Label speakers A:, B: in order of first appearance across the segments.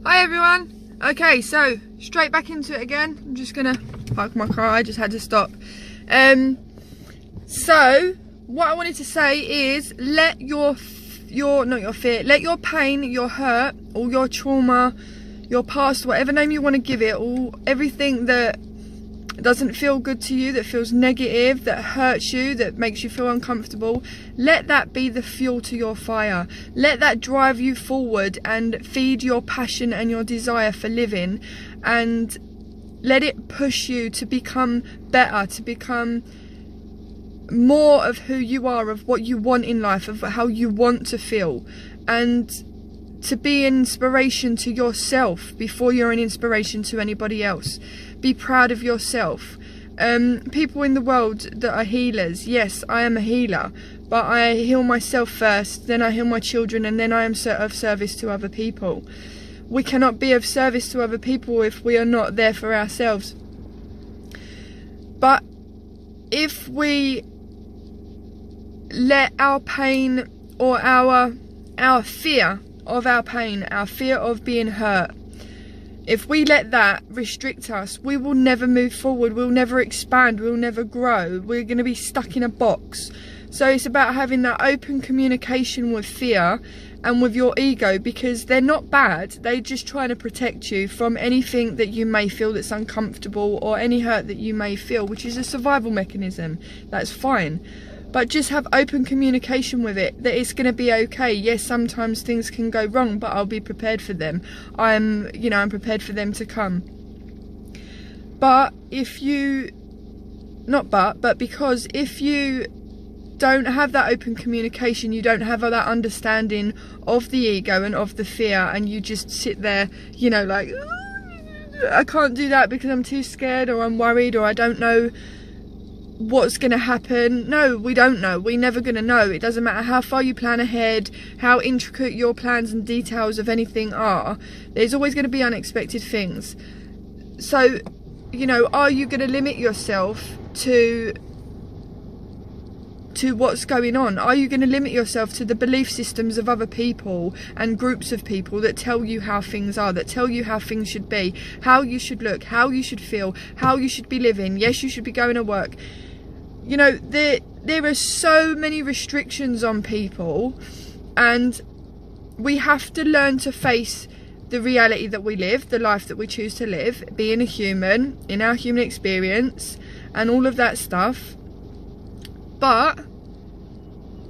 A: Hi everyone. Okay, so straight back into it again. I'm just gonna park my car. I just had to stop. So what I wanted to say is let your let your pain, your hurt, all your trauma, your past, whatever name you want to give it, everything that doesn't feel good to you, that feels negative, that hurts you, that makes you feel uncomfortable, let that be the fuel to your fire. Let that drive you forward and feed your passion and your desire for living, and let it push you to become better, to become more of who you are, of what you want in life, of how you want to feel, and to be an inspiration to yourself before you're an inspiration to anybody else. Be proud of yourself. People in the world that are healers, yes, I am a healer, but I heal myself first, then I heal my children, and then I am of service to other people. We cannot be of service to other people if we are not there for ourselves. But if we let our pain, or our fear of our pain, our fear of being hurt, if we let that restrict us, we will never move forward, we'll never expand, we'll never grow, we're going to be stuck in a box. So it's about having that open communication with fear and with your ego, because they're not bad, they're just trying to protect you from anything that you may feel that's uncomfortable, or any hurt that you may feel, which is a survival mechanism. That's fine. But just have open communication with it, that it's going to be okay. Yes, sometimes things can go wrong, but I'll be prepared for them. I'm prepared for them to come. But if you, because if you don't have that open communication, you don't have that understanding of the ego and of the fear, and you just sit there, like, I can't do that because I'm too scared, or I'm worried, or I don't know what's going to happen. No, we don't know. We're never going to know. It doesn't matter how far you plan ahead, how intricate your plans and details of anything are. There's always going to be unexpected things. So, are you going to limit yourself to what's going on? Are you going to limit yourself to the belief systems of other people and groups of people that tell you how things are, that tell you how things should be, how you should look, how you should feel, how you should be living? Yes, you should be going to work. There are so many restrictions on people, and we have to learn to face the reality that we live, the life that we choose to live, being a human, in our human experience, and all of that stuff. But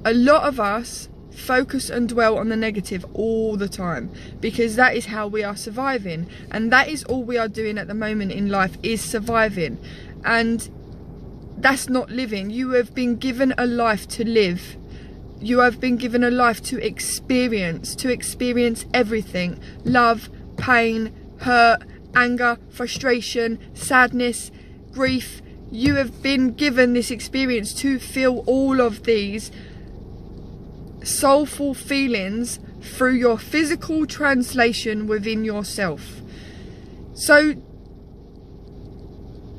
A: a lot of us focus and dwell on the negative all the time, because that is how we are surviving, and that is all we are doing at the moment in life, is surviving. And that's not living. You have been given a life to live. You have been given a life to experience everything: love, pain, hurt, anger, frustration, sadness, grief. You have been given this experience to feel all of these soulful feelings through your physical translation within yourself. So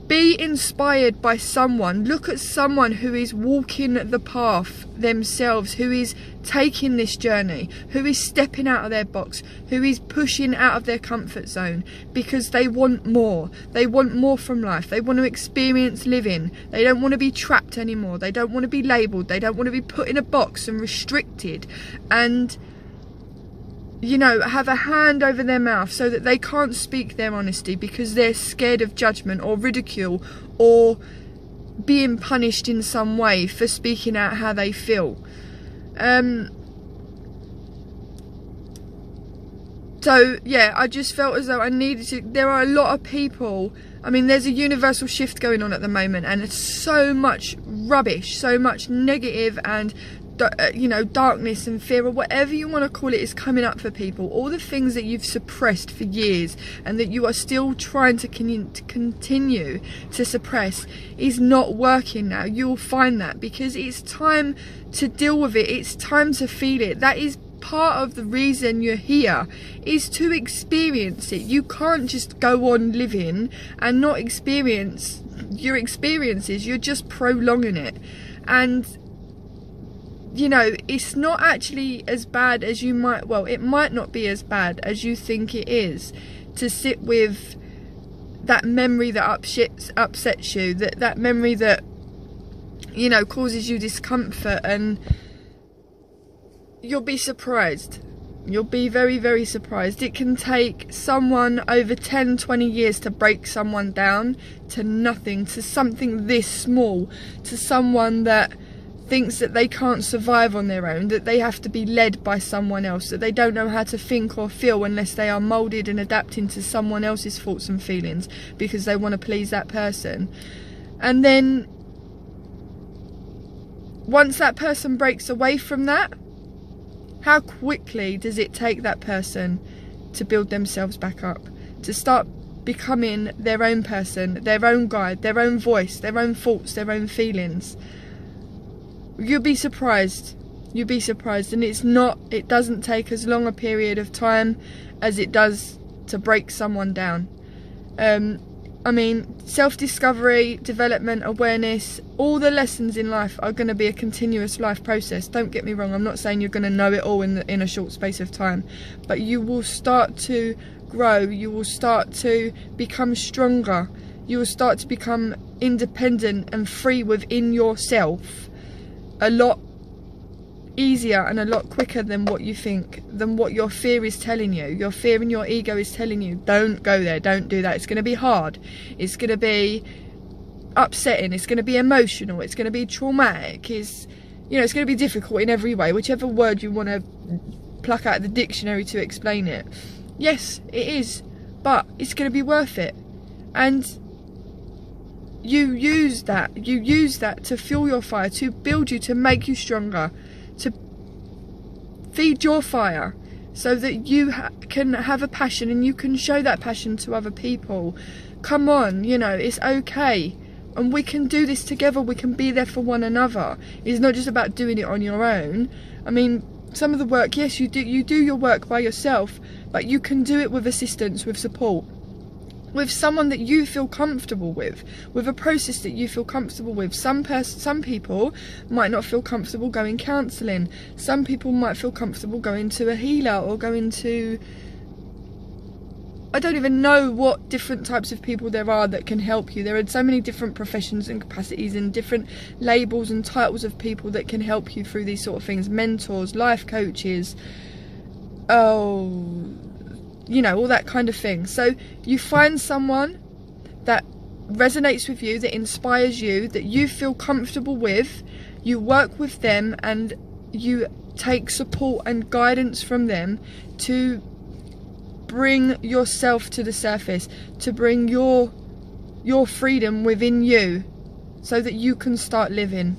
A: be inspired by someone. Look at someone who is walking the path themselves, who is taking this journey, who is stepping out of their box, who is pushing out of their comfort zone, because they want more. They want more from life. They want to experience living. They don't want to be trapped anymore. They don't want to be labelled. They don't want to be put in a box and restricted, and have a hand over their mouth so that they can't speak their honesty because they're scared of judgment or ridicule or being punished in some way for speaking out how they feel. So yeah, I just felt as though I needed to. There are a lot of people, there's a universal shift going on at the moment, and it's so much rubbish, so much negative and darkness and fear, or whatever you want to call it, is coming up for people. All the things that you've suppressed for years and that you are still trying to continue to suppress is not working now. You'll find that, because it's time to deal with it. It's time to feel it. That is part of the reason you're here, is to experience it. You can't just go on living and not experience your experiences. You're just prolonging it. And you know, it's not actually as bad as you might, well, it might not be as bad as you think it is to sit with that memory that upsets you, that memory that, you know, causes you discomfort. And you'll be surprised. You'll be very, very surprised. It can take someone over 10, 20 years to break someone down to nothing, to something this small, to someone that thinks that they can't survive on their own, that they have to be led by someone else, that they don't know how to think or feel unless they are moulded and adapting to someone else's thoughts and feelings because they want to please that person. And then once that person breaks away from that, how quickly does it take that person to build themselves back up, to start becoming their own person, their own guide, their own voice, their own thoughts, their own feelings? You'll be surprised. You'll be surprised. And it doesn't take as long a period of time as it does to break someone down. I mean, self-discovery, development, awareness, all the lessons in life are going to be a continuous life process. Don't get me wrong, I'm not saying you're going to know it all in a short space of time, but you will start to grow, you will start to become stronger, you will start to become independent and free within yourself a lot easier and a lot quicker than what you think, than what your fear is telling you. Your fear and your ego is telling you, don't go there, don't do that, it's going to be hard, it's going to be upsetting, it's going to be emotional, it's going to be traumatic, it's going to be difficult in every way, whichever word you want to pluck out of the dictionary to explain it. Yes, it is, but it's going to be worth it. And you use that to fuel your fire, to build you, to make you stronger, to feed your fire so that you can have a passion and you can show that passion to other people. Come on, it's okay, and we can do this together, we can be there for one another. It's not just about doing it on your own. I mean, some of the work, yes, you do your work by yourself, but you can do it with assistance, with support, with someone that you feel comfortable with a process that you feel comfortable with. Some people might not feel comfortable going counselling. Some people might feel comfortable going to a healer or going to, I don't even know what different types of people there are that can help you. There are so many different professions and capacities and different labels and titles of people that can help you through these sort of things. Mentors, life coaches, all that kind of thing. So you find someone that resonates with you, that inspires you, that you feel comfortable with, you work with them, and you take support and guidance from them to bring yourself to the surface, to bring your freedom within you so that you can start living,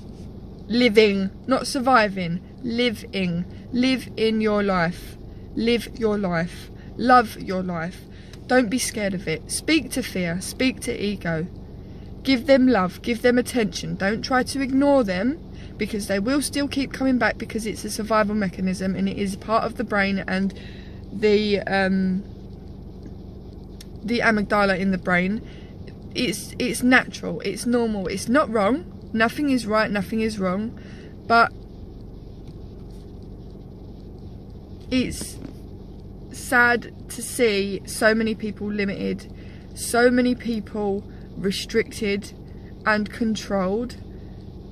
A: not surviving, living. Live in your life, live your life. Love your life. Don't be scared of it. Speak to fear, speak to ego. Give them love, give them attention. Don't try to ignore them, because they will still keep coming back, because it's a survival mechanism and it is part of the brain and the amygdala in the brain. It's natural, it's normal, it's not wrong. Nothing is right, nothing is wrong, but it's sad to see so many people limited, so many people restricted and controlled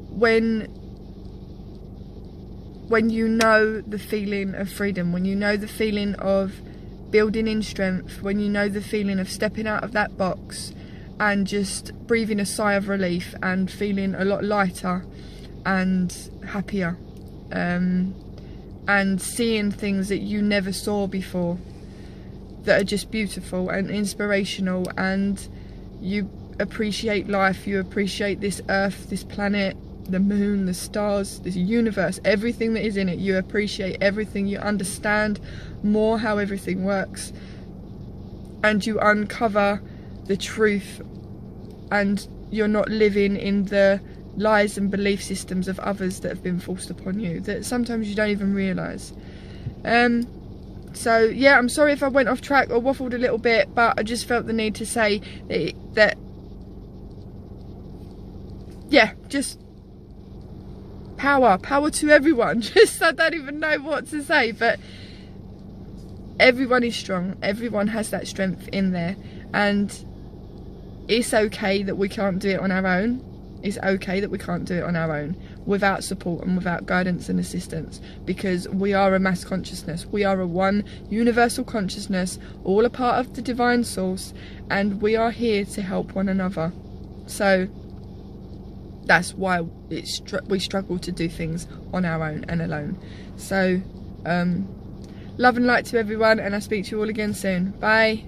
A: when you know the feeling of freedom, when you know the feeling of building in strength, when you know the feeling of stepping out of that box and just breathing a sigh of relief and feeling a lot lighter and happier. And seeing things that you never saw before that are just beautiful and inspirational, and you appreciate life, you appreciate this earth, this planet, the moon, the stars, this universe, everything that is in it. You appreciate everything, you understand more how everything works, and you uncover the truth, and you're not living in the lies and belief systems of others that have been forced upon you, that sometimes you don't even realise. So yeah, I'm sorry if I went off track or waffled a little bit, but I just felt the need to say that yeah, just power to everyone. Just, I don't even know what to say, but everyone is strong. Everyone has that strength in there, and it's okay that we can't do it on our own. It's okay that we can't do it on our own without support and without guidance and assistance, because we are a mass consciousness. We are a one universal consciousness, all a part of the divine source, and we are here to help one another. So that's why we struggle to do things on our own and alone. So love and light to everyone, and I'll speak to you all again soon. Bye.